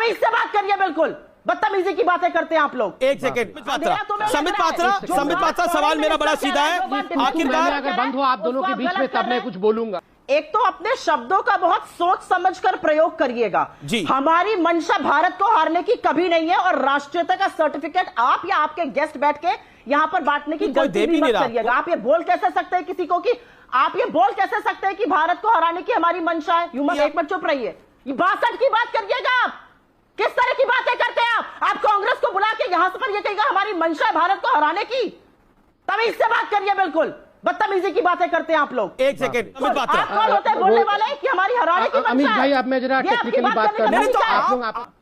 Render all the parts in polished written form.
तमीज से बात करिए, बिल्कुल बदतमीजी की बातें करते हैं आप लोग। एक सेकंड संबित पात्रा, सवाल मेरा बड़ा सीधा है। आखिरकार अगर बंद हो आप दोनों के बीच में तब मैं कुछ बोलूंगा। एक तो अपने शब्दों का बहुत सोच समझकर प्रयोग करिएगा। हमारी मंशा भारत को हारने की कभी नहीं है और राष्ट्रीयता का सर्टिफिकेट आप या आपके गेस्ट बैठ के यहां पर बांटने की गलती भी मत करिएगा। आप ये बोल कैसे सकते हैं किसी को कि आप ये बोल कैसे सकते हैं कि भारत को हराने की हमारी मंशा है? एक मिनट चुप रहिए। 62 की बात करिएगा आप। किस तरह की बातें करते हैं आप कांग्रेस को बुला के यहां पर ये कहेगा हमारी मंशा है भारत को हराने की? तमीज से बात करिए, बिल्कुल बदतमीजी की बातें करते हैं आप लोग। एक सेकंड आप कौन होते हैं बोलने वाले कि हमारी हराने की मंशा है? अमित भाई अब मैं जरा टेक्निकली बात कर रहा हूं।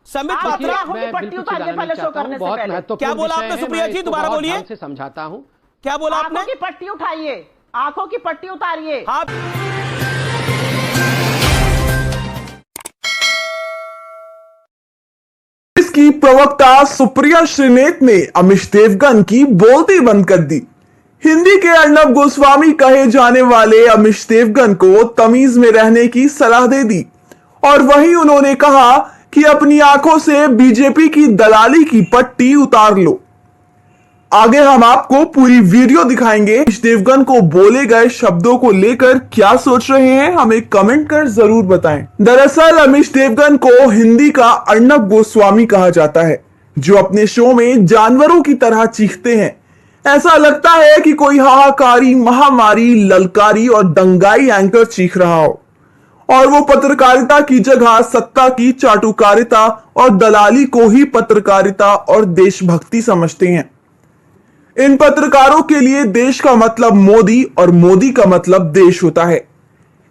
संबित पात्रा मैं पट्टी उतारिए पहले शो करने से पहले। क्या बोला आपने सुप्रिया जी? दोबारा बोलिए। से समझाता हूं क्या बोला आपने? आंखों की पट्टी उठाइए, आंखों की पट्टी उतारिए। की प्रवक्ता सुप्रिया श्रीनेत ने अमिश देवगन की बोलती बंद कर दी। हिंदी के अर्नब गोस्वामी कहे जाने वाले अमिश देवगन को तमीज में रहने की सलाह दे दी और वहीं उन्होंने कहा कि अपनी आंखों से बीजेपी की दलाली की पट्टी उतार लो। आगे हम आपको पूरी वीडियो दिखाएंगे। अमिश देवगन को बोले गए शब्दों को लेकर क्या सोच रहे हैं हमें कमेंट कर जरूर बताएं। दरअसल अमिश देवगन को हिंदी का अर्नब गोस्वामी कहा जाता है, जो अपने शो में जानवरों की तरह चीखते हैं। ऐसा लगता है कि कोई हाहाकारी, महामारी, ललकारी और दंगाई एंकर चीख रहा हो और वो पत्रकारिता की जगह सत्ता की चाटुकारिता और दलाली को ही पत्रकारिता और देशभक्ति समझते हैं। इन पत्रकारों के लिए देश का मतलब मोदी और मोदी का मतलब देश होता है।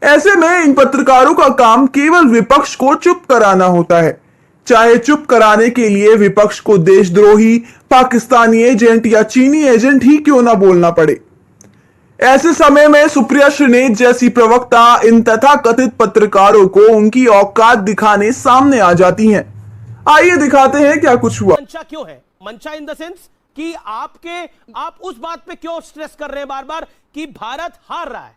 ऐसे में इन पत्रकारों का काम केवल विपक्ष को चुप कराना होता है, चाहे चुप कराने के लिए विपक्ष को देशद्रोही, पाकिस्तानी एजेंट या चीनी एजेंट ही क्यों ना बोलना पड़े। ऐसे समय में सुप्रिया श्रीनेत जैसी प्रवक्ता इन तथाकथित पत्रकारों को उनकी औकात दिखाने सामने आ जाती हैं। आइए दिखाते हैं क्या कुछ हुआ। मंशा क्यों है? मंशा इन द सेंस कि आप उस बात पे क्यों स्ट्रेस कर रहे हैं बार बार कि भारत हार रहा है?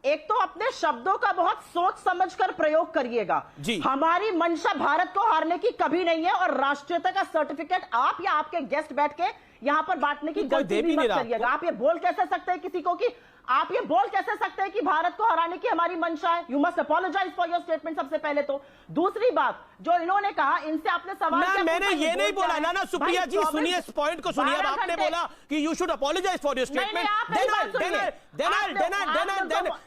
एक तो अपने शब्दों का बहुत सोच समझकर प्रयोग करिएगा। हमारी मंशा भारत को हारने की कभी नहीं है और राष्ट्रीयता का सर्टिफिकेट आप या आपके गेस्ट बैठ के यहां पर बांटने की गलती भी मत करिएगा। आप ये बोल कैसे सकते हैं किसी को कि आप ये बोल कैसे सकते हैं कि भारत को हराने की हमारी मंशा है? You must apologise for your statement सबसे पहले तो। दूसरी बात जो इन्होंने कहा, इनसे आपने सवाल किया, मैंने ये नहीं बोला ना सुप्रिया जी, सुनिए इस पॉइंट को सुनिए। अब आपने बोला कि you should apologise for your statement,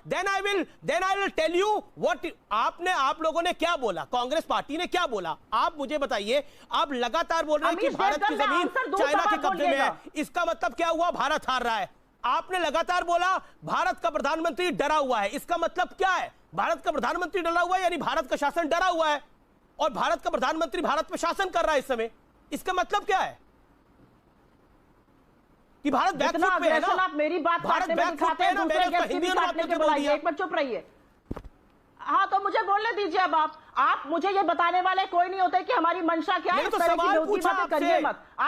then I will tell you what आप लोगों ने क्या बोला, कांग्रेस पार्टी ने क्या बोला। आप मुझे बताइए। आप लगातार बोल रहे हैं कि भारत की जमीन चाइना के कब्जे में है, इसका मतलब क्या हुआ? भारत हार रहा है। आपने लगातार बोला भारत का प्रधानमंत्री डरा हुआ है, इसका मतलब क्या है? भारत का प्रधानमंत्री डरा हुआ है यानी भारत का शासन डरा हुआ है और भारत का प्रधानमंत्री भारत पर शासन कर रहा है इस समय। इसका मतलब क्या है कि भारत बैकफुट पे है ना? आप मेरी बात भारत बैकफुट पे है ना? मैंने उसका हिंदी अनुवाद करके बोल दिया। एक मिनट चुप रहिए। हाँ तो मुझे बोलने दीजिए। अब आप मुझे ये बताने वाले कोई नहीं होते कि हमारी मंशा क्या है। तो सवाल पूछा आपसे,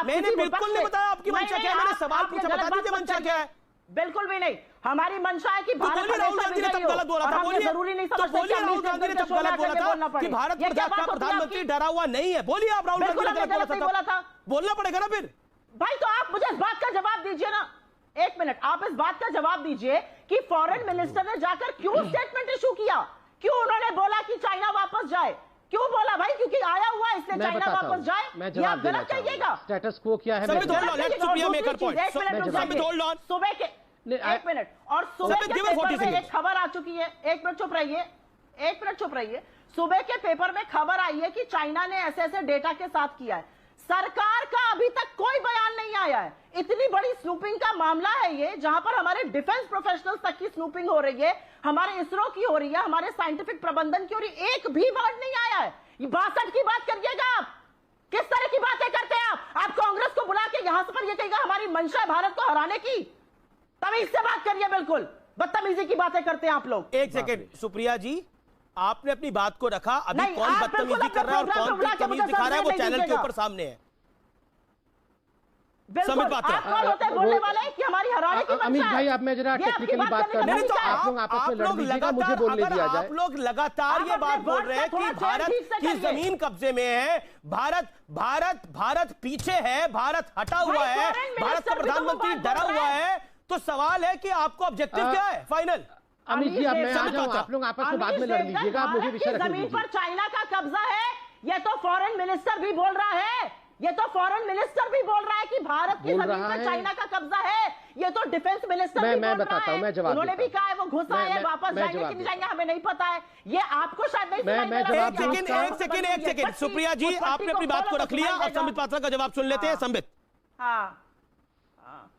मैंने बिल्कुल नहीं बताया आपकी मंशा क्या है। मैंने सवाल पूछा, बता दीजिए मंशा क्या है। बिल्कुल भी नहीं। हमारी मंशा है कि भारत राहुल गांधी ने तब गलत बोला था। बोलिए जरूरी नहीं तो बोलिए राहुल गांधी ने तब गलत बोला था कि भारत का प्रधानमंत्री डरा हुआ नहीं है। बोलिए आप राहुल गांधी ने गलत बोला था। बोलना पड़ेगा ना फिर भाई। तो आप मुझे इस बात का जवाब दीजिए ना। एक मिनट, आप इस बात का जवाब दीजिए कि फॉरेन मिनिस्टर ने जाकर क्यों स्टेटमेंट इशू किया? क्यों उन्होंने बोला कि चाइना वापस जाए? क्यों बोला भाई? क्योंकि आया हुआ इसलिए चाइना वापस जाए? मैं आप गलत कहिएगा। स्टेटस को क्या है? सुबह के एक मिनट और सुबह के पेपर में एक खबर आ चुकी है। एक मिनट चुप रहिए, एक मिनट चुप रहिए। सुबह के पेपर में खबर आई है कि चाइना ने ऐसे ऐसे डेटा के साथ किया है। सरकार का अभी तक कोई बयान नहीं आया है। इतनी बड़ी स्नूपिंग का मामला है ये, जहां पर हमारे डिफेंस प्रोफेशनल्स तक की स्नूपिंग हो रही है, हमारे इसरो की हो रही है, हमारे साइंटिफिक प्रबंधन की हो रही है। एक भी वर्ड नहीं आया है। ये 62 की बात करिएगा आप। किस तरह की बातें करते हैं आप कांग्रेस को बुला के यहां पर ये कहेगा हमारी मंशा भारत को हराने की? तमीज से बात करिए, बिल्कुल बदतमीजी की बातें करते हैं आप लोग। एक सेकंड सुप्रिया जी, आपने अपनी बात को रखा। अभी कौन बदतमीजी कर रहा है और कौन तमीज दिखा रहा है वो चैनल के ऊपर सामने है। संबित पात्रा। आप कौन होते हैं बोलने वाले कि हमारी हराने की अमित भाई, अब मैं जरा टेक्निकली बात कर रहा हूं, तो आप लोग आपस में लड़ लीजिएगा, मुझे बोलने दिया जाए। आप लोग लगातार ये बात बोल रहे हैं कि भारत की जमीन कब्जे में है, भारत पीछे है, भारत हटा हुआ है, भारत का प्रधानमंत्री डरा हुआ है, तो सवाल है कि आपको ऑब्जेक्टिव क्या है फाइनल? अमित जी, अब मैं आ जाऊं, आप लोग आपस में बाद में लड़ लीजिएगा, आप मुझे विषय रख जमीन पर चाइना का कब्जा है, ये तो फॉरेन मिनिस्टर भी बोल रहा है, ये तो फॉरेन मिनिस्टर भी बोल रहा है कि भारत की जमीन पर चाइना का कब्जा है, ये तो डिफेंस मिनिस्टर भी बोल रहा है, उन्होंने भी कहा है वो घुसा है, वापस जाएंगे कि नहीं जाएंगे हमें नहीं पता है, ये आपको शायद नहीं एक सेकंड सुप्रिया जी, आपने अपनी बात को रख लिया, और संबित पात्रा का जवाब सुन लेते हैं। संबित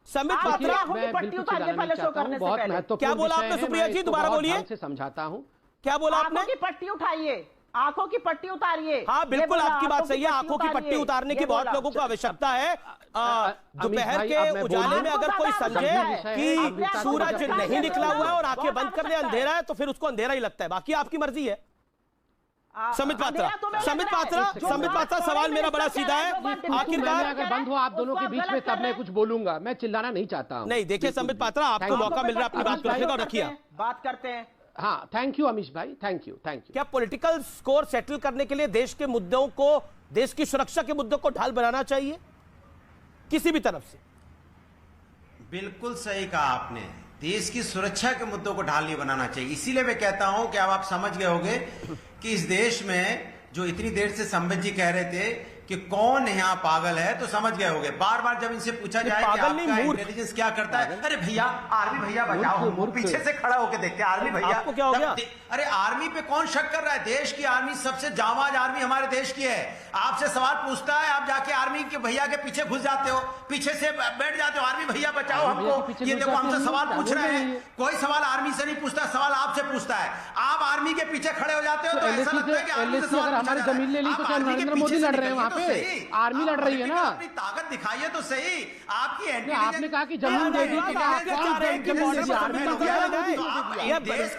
संबित पात्रा, बहुत महत्वपूर्ण क्या बोला आपने सुप्रिया जी, दोबारा बोलिए। से समझाता हूँ, क्या बोला आपने? आंखों की पट्टी उठाइए, आंखों की पट्टी उतारिए। हाँ बिल्कुल, आपकी बात सही है, आंखों की पट्टी उतारने की बहुत लोगों को आवश्यकता है। दोपहर के उजाले में अगर कोई समझे कि सूरज नहीं निकला हुआ है और आंखें बंद कर ले अंधेरा है, तो फिर उसको अंधेरा ही लगता है, बाकी आपकी मर्जी है। संबित पात्रा, सवाल मेरा बड़ा सीधा है, आखिरकार अगर बंद हो आप दोनों के बीच में तब मैं कुछ बोलूंगा, मैं चिल्लाना नहीं चाहता हूँ। नहीं, देखिए संबित पात्रा, आपको मौका मिल रहा है अपनी बात रखने का, रखिए बात करते हैं। हाँ, थैंक यू अमीश भाई, थैंक यू। क्या पॉलिटिकल स्कोर सेटल करने के लिए देश के मुद्दों को, देश की सुरक्षा के मुद्दों को ढाल बनाना चाहिए किसी भी तरफ से? बिल्कुल सही कहा आपने, देश की सुरक्षा के मुद्दों को ढाल नहीं बनाना चाहिए। इसीलिए मैं कहता हूं कि अब आप समझ गए होंगे कि इस देश में जो इतनी देर से संबित जी कह रहे थे कि कौन यहाँ पागल है, तो समझ गए होंगे। बार बार जब इनसे पूछा जाए कि आपका इंटेलिजेंस क्या करता है, अरे भैया आर्मी भैया बचाओ, पीछे से खड़ा होकर देखते हैं आर्मी भैया, आपको क्या हो गया? अरे आर्मी पे कौन शक कर रहा है? देश की आर्मी सबसे जाबाज आर्मी हमारे देश की है। आपसे सवाल पूछता है, आप जाके आर्मी के भैया के पीछे घुस जाते हो, पीछे से बैठ जाते हो, आर्मी भैया बचाओ हमको। ये देखो हमसे सवाल पूछ रहे हैं, कोई सवाल आर्मी से नहीं पूछता, सवाल आपसे पूछता है। आप आर्मी के पीछे खड़े हो जाते हो तो ऐसा लगता है कि आर्मी से सवाल हमारी जमीन ले ली तो क्या नरेंद्र मोदी लड़ रहे हैं वहां पे? आर्मी लड़ रही है ना। अपनी ताकत दिखाइए तो सही। आपकी आपने कहा कि जमीन दे दी,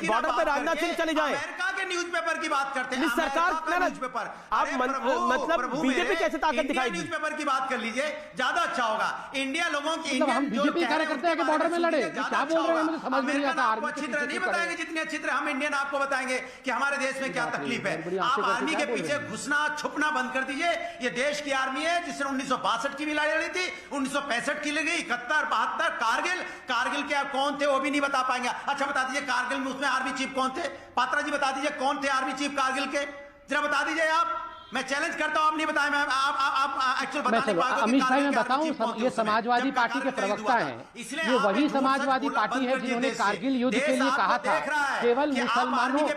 बॉर्डर पे राजनाथ सिंह चले जाए। अमेरिका के न्यूज़पेपर की बात करते हैं, सरकार न्यूज़पेपर, आप मतलब बीजेपी कैसे ताकत दिखाएगी? न्यूज़पेपर की बात कर लीजिए, ज्यादा अच्छा होगा। इंडिया लोगों की, हम बीजेपी कार्यकर्ता है कि बॉर्डर में लड़े, क्या बोल रहे हैं मुझे समझ नहीं आता। आपको अच्छी तरह नहीं बताएंगे जितने अच्छी तरह हम इंडियन आपको बताएंगे कि हमारे देश में क्या तकलीफ है। आप आर्मी के पीछे घुसना छुपना बंद कर दीजिए। ये देश की आर्मी है जिसने 1962 की भी लड़ाई लड़ी थी, 1965 की लड़ी, 71, 72, कारगिल के कौन थे वो भी नहीं बता पाएंगे। अच्छा बता दीजिए कारगिल में उसमें आर्मी चीफ कौन थे? पात्रा जी बता दीजिए कौन थे आर्मी चीफ कारगिल के, जरा बता दीजिए आप। मैं चैलेंज करता हूं, आप नहीं बताएं। आप एक्चुअल बता नहीं पाएंगे। अमित भाई मैं बताऊं, ये समाजवादी पार्टी के प्रवक्ता हैं, ये वही समाजवादी पार्टी है जिन्होंने कारगिल युद्ध के लिए कहा था केवल मुसलमानों ने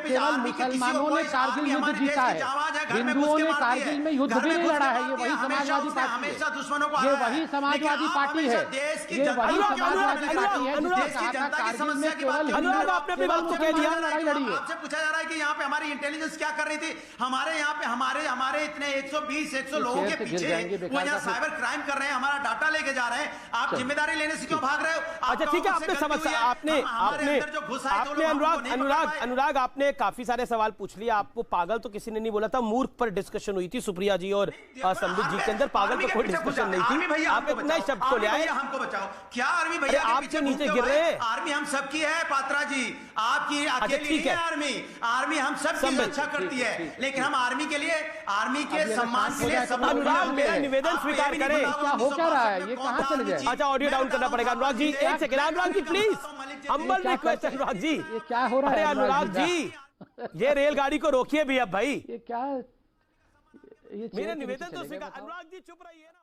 कारगिल युद्ध जीता है, हिंदुओं ने कारगिल में युद्ध भी नहीं लड़ा है। ये वही समाजवादी पार्टी, ये वही समाजवादी पार्टी है, ये वही समाजवादी पार्टी है जिसने कहा था कारगिल में केवल लड़ाई लड़ी है। आपसे पूछा जा रहा है कि यहाँ पे हमारी इंटेलिजेंस क्या कर रही थी? हमारे यहाँ पे हमारे इतने 120-100 लोगों के पीछे वो यहाँ साइबर क्राइम कर रहे हैं, हमारा डाटा लेके जा रहे हैं। आप जिम्मेदारी लेने से क्यों भाग रहे हो? अच्छा ठीक है, आपने अनुराग आपने काफी सारे सवाल पूछ लिया। आपको पागल तो किसी ने नहीं बोला था, मूर्ख पर डिस्कशन हुई थी सुप्रिया जी और संबित जी के अंदर। पागल पर कोई डिस्कशन नहीं थी। आप इतना शब्द को ले आए, हमको बचाओ। क्या आर्मी भैया आपके नीचे गिर रहे? आर्मी हम सबकी है पात्रा जी, आपकी अकेली है आर्मी हम सबकी रक्षा करती है, लेकिन हम आर्मी के लिए, आर्मी के सम्मान के लिए अनुराग मेरा निवेदन स्वीकार करें। क्या हो क्या रहा है, ये कहां चले गए? अच्छा ऑडियो डाउन करना पड़ेगा अनुराग जी, एक second Anurag ji please, humble request Anurag ji. ये क्या हो रहा है? अरे अनुराग जी ये रेलगाड़ी को रोकिए भी अब भाई, ये क्या, मेरा निवेदन तो स्वीकार। अनुराग जी चुप रहिए ना।